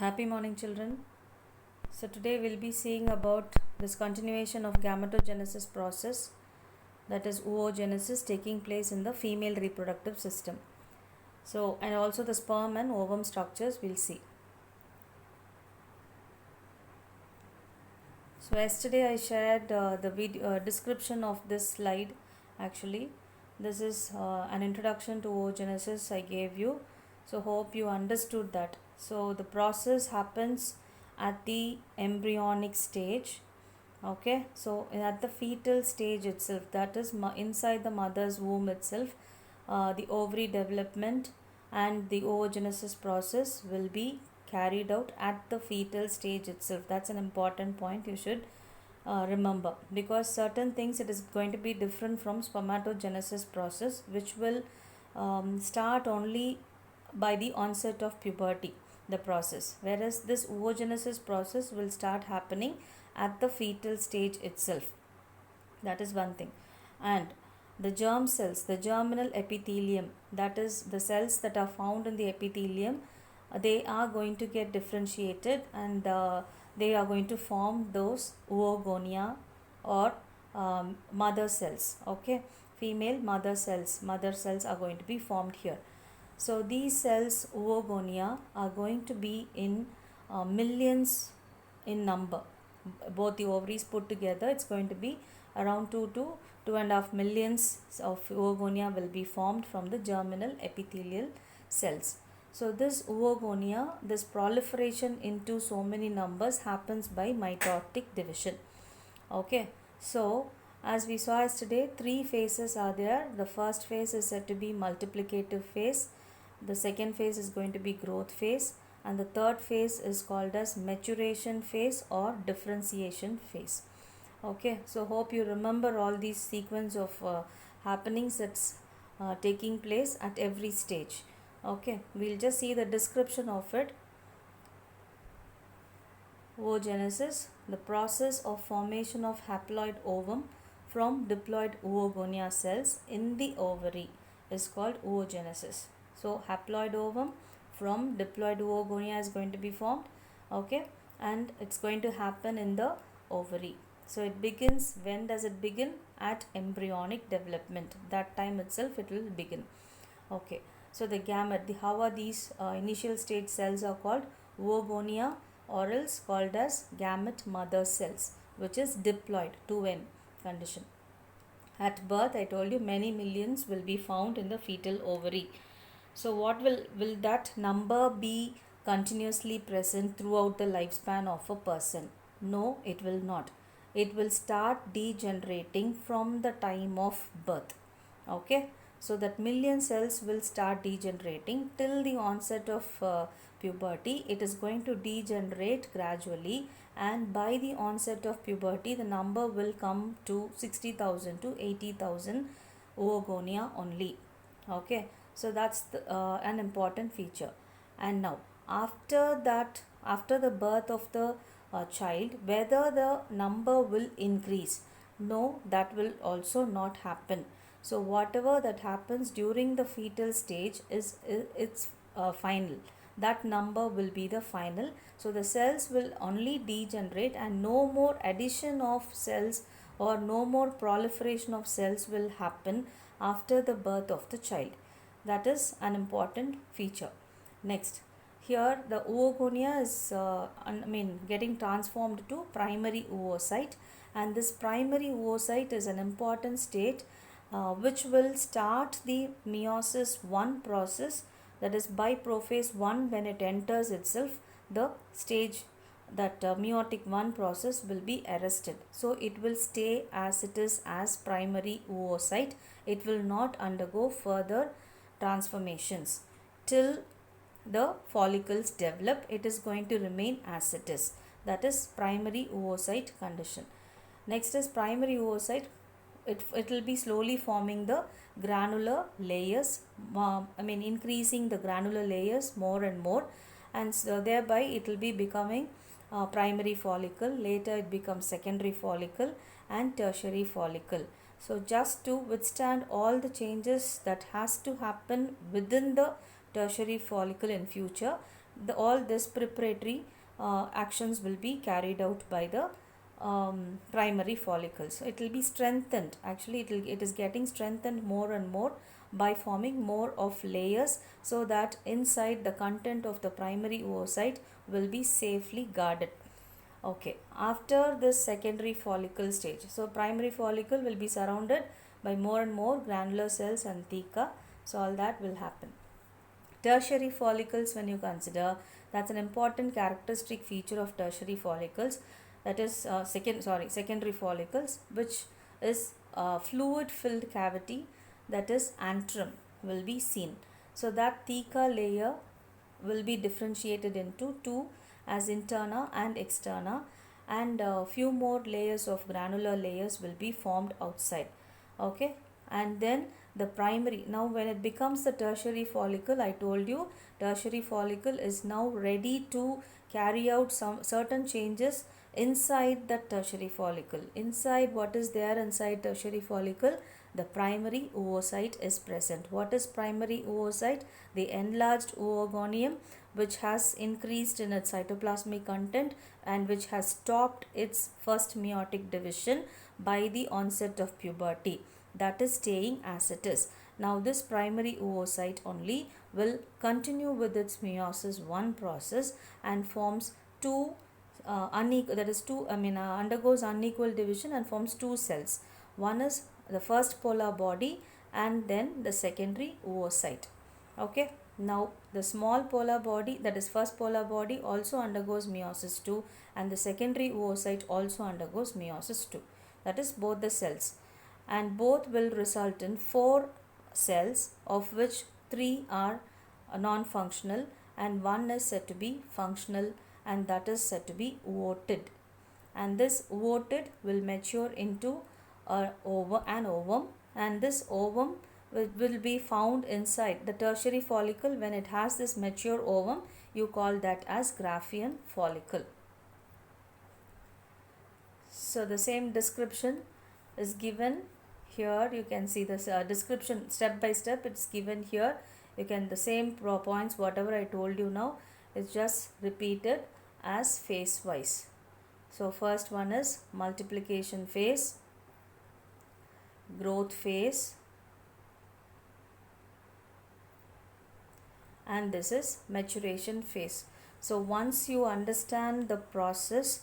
Happy morning, children. So today we'll be seeing about this continuation of gametogenesis process, that is oogenesis, taking place in the female reproductive system. So, and also the sperm and ovum structures we'll see. So yesterday I shared the video description of this slide. Actually, this is an introduction to oogenesis I gave you. So hope you understood that. So the process happens at the embryonic stage. Okay, so at the fetal stage itself, that is inside the mother's womb itself, the ovary development and the oogenesis process will be carried out at the fetal stage itself. That's an important point you should remember, because certain things it is going to be different from spermatogenesis process, which will start only by the onset of puberty, the process, whereas this oogenesis process will start happening at the fetal stage itself. That is one thing. And the germ cells, the germinal epithelium, that is the cells that are found in the epithelium, they are going to get differentiated, and they are going to form those oogonia or mother cells. Okay, female mother cells are going to be formed here. So these cells, oogonia, are going to be in millions in number. Both the ovaries put together, it's going to be around 2 to 2.5 millions of oogonia will be formed from the germinal epithelial cells. So this oogonia, this proliferation into so many numbers happens by mitotic division. Okay, so as we saw yesterday, 3 phases are there. The first phase is said to be multiplicative phase. The second phase is going to be growth phase, and the third phase is called as maturation phase or differentiation phase. Okay, so hope you remember all these sequence of happenings that's taking place at every stage. Okay, we'll just see the description of it. Oogenesis, the process of formation of haploid ovum from diploid oogonia cells in the ovary is called oogenesis. So haploid ovum from diploid oogonia is going to be formed. Okay, and it's going to happen in the ovary. So it begins, when does it begin? At embryonic development. That time itself it will begin. Okay, so the gamete, how are these initial stage cells are called? Oogonia, or else called as gamete mother cells, which is diploid, 2n condition. At birth, I told you many millions will be found in the fetal ovary. So what will that number be continuously present throughout the lifespan of a person? No, it will not. It will start degenerating from the time of birth. Okay, so that million cells will start degenerating till the onset of puberty. It is going to degenerate gradually, and by the onset of puberty the number will come to 60,000 to 80,000 oogonia only. Okay, so that's an important feature. And now after that, after the birth of the child, whether the number will increase? No, that will also not happen. So whatever that happens during the fetal stage is it's final. That number will be the final. So the cells will only degenerate, and no more addition of cells or no more proliferation of cells will happen after the birth of the child. That is an important feature. Next, here the oogonia is getting transformed to primary oocyte, and this primary oocyte is an important state which will start the meiosis 1 process, that is by prophase 1. When it enters itself, the stage, that meiotic 1 process will be arrested. So it will stay as it is as primary oocyte. It will not undergo further transformations till the follicles develop. It is going to remain as it is. That is primary oocyte condition. Next is primary oocyte. It will be slowly forming the granular layers, increasing the granular layers more and more, and so thereby it will be becoming primary follicle. Later it becomes secondary follicle and tertiary follicle. So just to withstand all the changes that has to happen within the tertiary follicle in future, all this preparatory actions will be carried out by the primary follicles. It will be strengthened. Actually, it is getting strengthened more and more by forming more of layers, so that inside the content of the primary oocyte will be safely guarded. Okay, after this secondary follicle stage, so primary follicle will be surrounded by more and more granular cells and theca. So all that will happen. Tertiary follicles, when you consider, that's an important characteristic feature of tertiary follicles, that is secondary follicles, which is fluid filled cavity, that is antrum, will be seen. So that theca layer will be differentiated into two, as interna and externa, and a few more layers of granular layers will be formed outside. Okay, and then the primary, now when it becomes the tertiary follicle, I told you tertiary follicle is now ready to carry out some certain changes inside the tertiary follicle. Inside, what is there inside tertiary follicle? The primary oocyte is present. What is primary oocyte? The enlarged oogonium, which has increased in its cytoplasmic content and which has stopped its first meiotic division by the onset of puberty. That is staying as it is. Now this primary oocyte only will continue with its meiosis 1 process and forms two undergoes unequal division and forms two cells. One is the first polar body and then the secondary oocyte. Okay, now the small polar body, that is first polar body, also undergoes meiosis 2, and the secondary oocyte also undergoes meiosis 2. That is both the cells, and both will result in 4 cells, of which 3 are non-functional and 1 is said to be functional, and that is said to be voted. And this voted will mature into an ovum, and this ovum will be found inside the tertiary follicle. When it has this mature ovum, you call that as Graafian follicle. So the same description is given here. You can see this description step by step, it's given here. You can, the same points whatever I told you now is just repeated as phase wise. So first one is multiplication phase, growth phase, and this is maturation phase. So once you understand the process,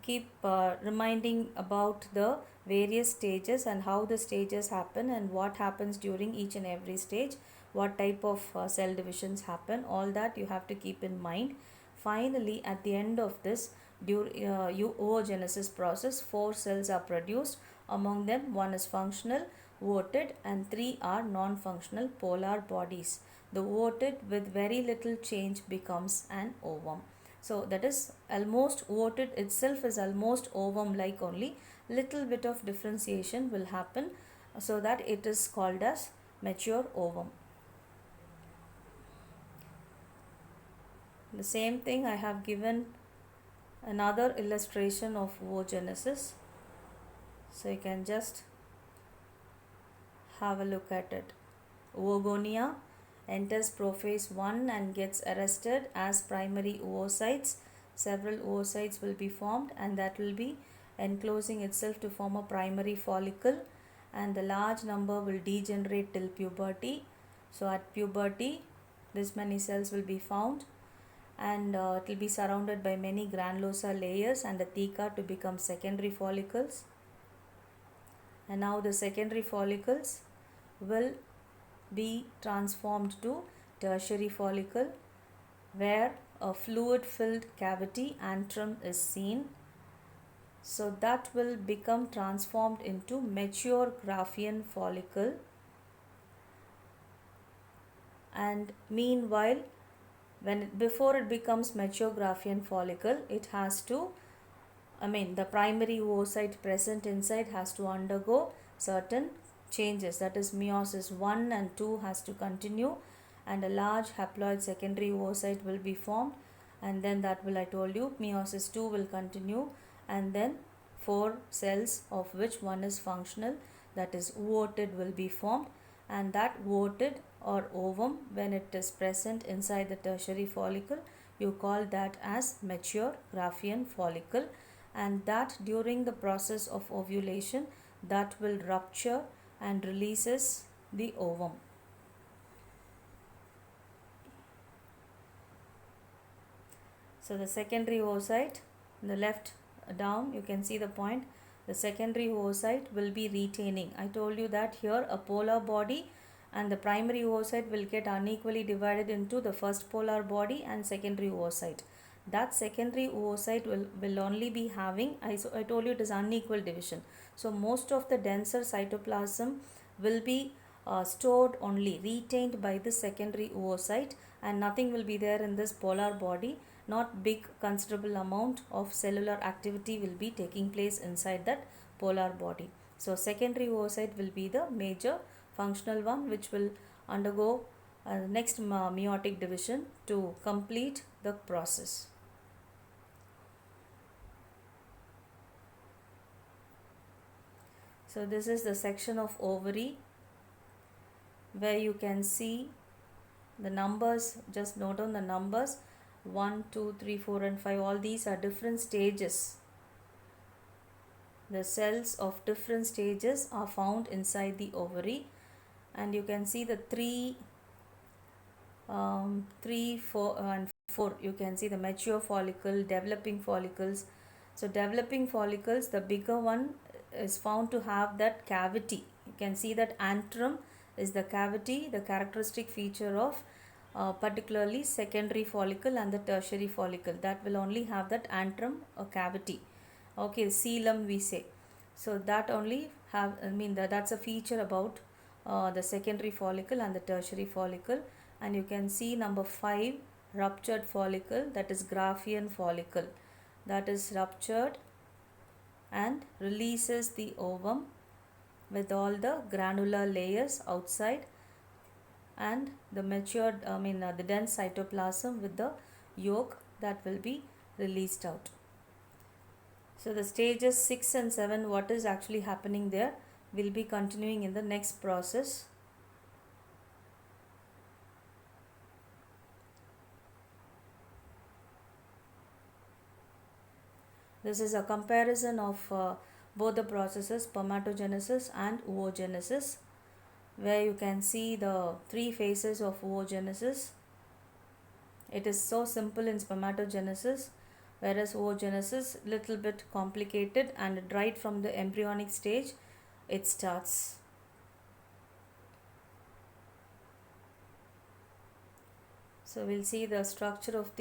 keep reminding about the various stages and how the stages happen and what happens during each and every stage, what type of cell divisions happen, all that you have to keep in mind. Finally, at the end of this oogenesis process, 4 cells are produced. Among them, 1 is functional, voted, and 3 are non-functional polar bodies. The voted with very little change becomes an ovum. So that is almost voted itself is almost ovum like, only little bit of differentiation will happen, so that it is called as mature ovum. The same thing I have given another illustration of oogenesis, so you can just have a look at it. Oogonia enters prophase 1 and gets arrested as primary oocytes. Several oocytes will be formed, and that will be enclosing itself to form a primary follicle, and the large number will degenerate till puberty. So at puberty, this many cells will be found, and it will be surrounded by many granulosa layers and the theca to become secondary follicles. And now the secondary follicles will be transformed to tertiary follicle, where a fluid filled cavity antrum is seen. So that will become transformed into mature Graafian follicle, and meanwhile, before it becomes mature Graafian follicle, it has to, the primary oocyte present inside has to undergo certain changes, that is meiosis 1 and 2 has to continue, and a large haploid secondary oocyte will be formed, and then that will, I told you, meiosis 2 will continue, and then 4 cells, of which 1 is functional, that is ooted, will be formed, and that oocyte or ovum, when it is present inside the tertiary follicle, you call that as mature Graafian follicle, and that during the process of ovulation that will rupture and releases the ovum. So the secondary oocyte, in the left down you can see the point, the secondary oocyte will be retaining. I told you that here a polar body and the primary oocyte will get unequally divided into the first polar body and secondary oocyte. That secondary oocyte will only be having, I told you it is unequal division. So most of the denser cytoplasm will be stored only, retained by the secondary oocyte, and nothing will be there in this polar body. Not big considerable amount of cellular activity will be taking place inside that polar body. So secondary oocyte will be the major functional one, which will undergo next meiotic division to complete the process. So this is the section of ovary where you can see the numbers. Just note on the numbers 1, 2, 3, 4 and 5. All these are different stages. The cells of different stages are found inside the ovary, and you can see the 3, 4 and 4. You can see the mature follicle, developing follicles. So developing follicles, the bigger one is found to have that cavity. You can see that antrum is the cavity, the characteristic feature of particularly secondary follicle and the tertiary follicle. That will only have that antrum or cavity. Okay, coelom we say. So that only have, that's a feature about the secondary follicle and the tertiary follicle. And you can see number 5, ruptured follicle, that is Graafian follicle, that is ruptured and releases the ovum with all the granular layers outside, and the matured, the dense cytoplasm with the yolk that will be released out. So the stages 6 and 7, what is actually happening there, will be continuing in the next process. This is a comparison of both the processes, spermatogenesis and oogenesis, where you can see the 3 phases of oogenesis. It is so simple in spermatogenesis, whereas oogenesis little bit complicated, and right from the embryonic stage it starts. So we'll see the structure of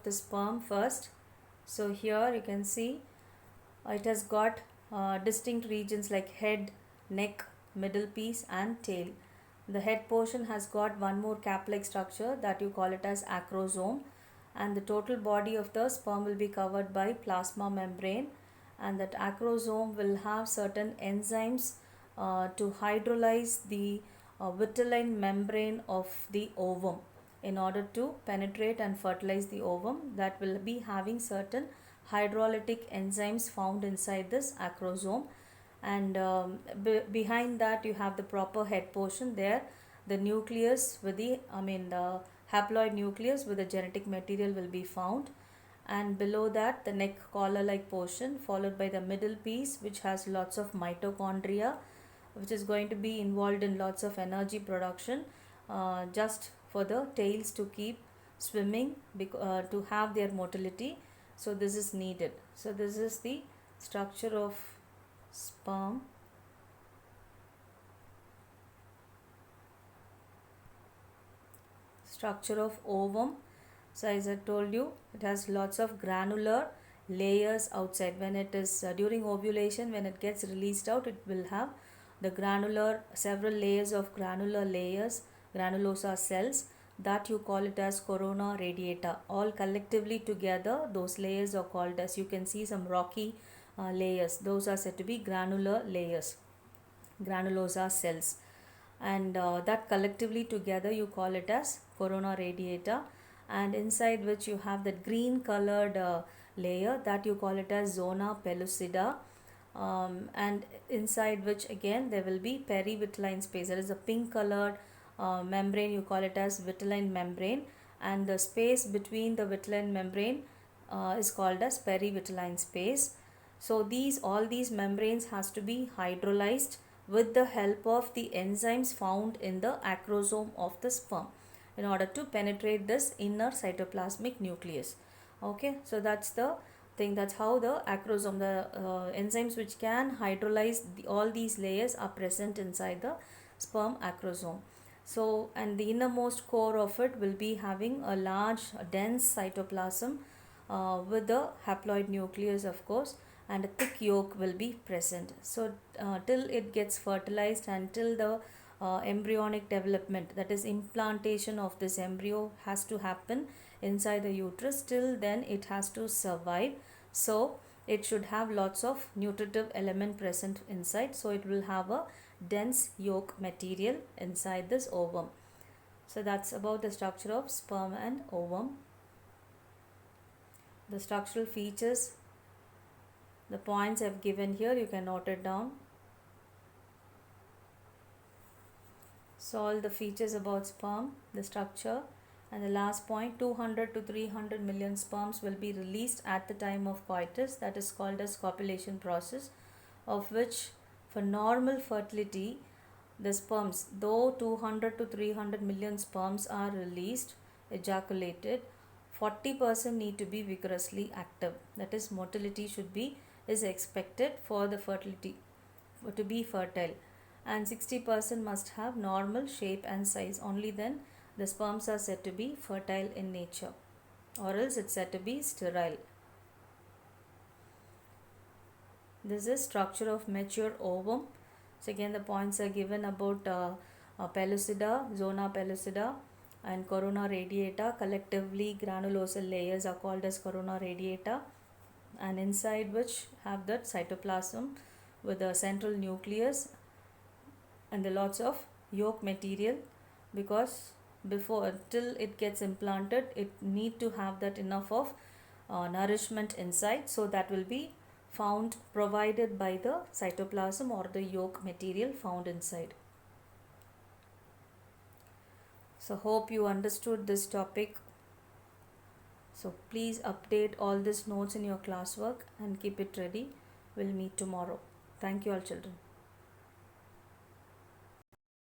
the sperm first. So here you can see it has got distinct regions like head, neck, middle piece and tail. The head portion has got one more cap-like structure that you call it as acrosome, and the total body of the sperm will be covered by plasma membrane, and that acrosome will have certain enzymes to hydrolyze the vitelline membrane of the ovum in order to penetrate and fertilize the ovum. That will be having certain hydrolytic enzymes found inside this acrosome, and behind that you have the proper head portion. There the nucleus with the the haploid nucleus with the genetic material will be found, and below that the neck collar like portion, followed by the middle piece which has lots of mitochondria, which is going to be involved in lots of energy production, just for the tails to keep swimming, to have their motility. So this is needed. So this is the structure of sperm. Structure of ovum. So as I told you, it has lots of granular layers outside. When it is during ovulation, when it gets released out, it will have the granular, several layers of granular layers, granulosa cells, that you call it as corona radiata. All collectively together, those layers are called as, you can see some rocky layers, those are said to be granular layers, granulosa cells, and that collectively together you call it as corona radiata, and inside which you have the green colored layer that you call it as zona pellucida, and inside which again there will be perivitelline space. There is a pink colored membrane, you call it as vitelline membrane, and the space between the vitelline membrane is called as perivitelline space. So all these membranes has to be hydrolyzed with the help of the enzymes found in the acrosome of the sperm in order to penetrate this inner cytoplasmic nucleus. Okay, so that's the thing. That's how the acrosome, the enzymes which can hydrolyze all these layers are present inside the sperm acrosome. So, and the innermost core of it will be having a large dense cytoplasm with the haploid nucleus, of course, and a thick yolk will be present. So till it gets fertilized and till the embryonic development, that is implantation of this embryo, has to happen inside the uterus, till then it has to survive. So it should have lots of nutritive element present inside, so it will have a dense yolk material inside this ovum. So that's about the structure of sperm and ovum. The structural features, the points I've given here, you can note it down. So all the features about sperm, the structure, and the last point, 200 to 300 million sperms will be released at the time of coitus, that is called as copulation process, of which for normal fertility, the sperms, though 200 to 300 million sperms are released, ejaculated, 40% need to be vigorously active. That is, motility is expected for the fertility to be fertile, and 60% must have normal shape and size. Only then the sperms are said to be fertile in nature, or else it's said to be sterile. This is structure of mature ovum. So again the points are given about pellucida, zona pellucida, and corona radiata. Collectively granulosal layers are called as corona radiata, and inside which have that cytoplasm with a central nucleus and the lots of yolk material, because before till it gets implanted it need to have that enough of nourishment inside, so that will be found provided by the cytoplasm or the yolk material found inside. So hope you understood this topic. So please update all these notes in your classwork and keep it ready. We'll meet tomorrow. Thank you all children.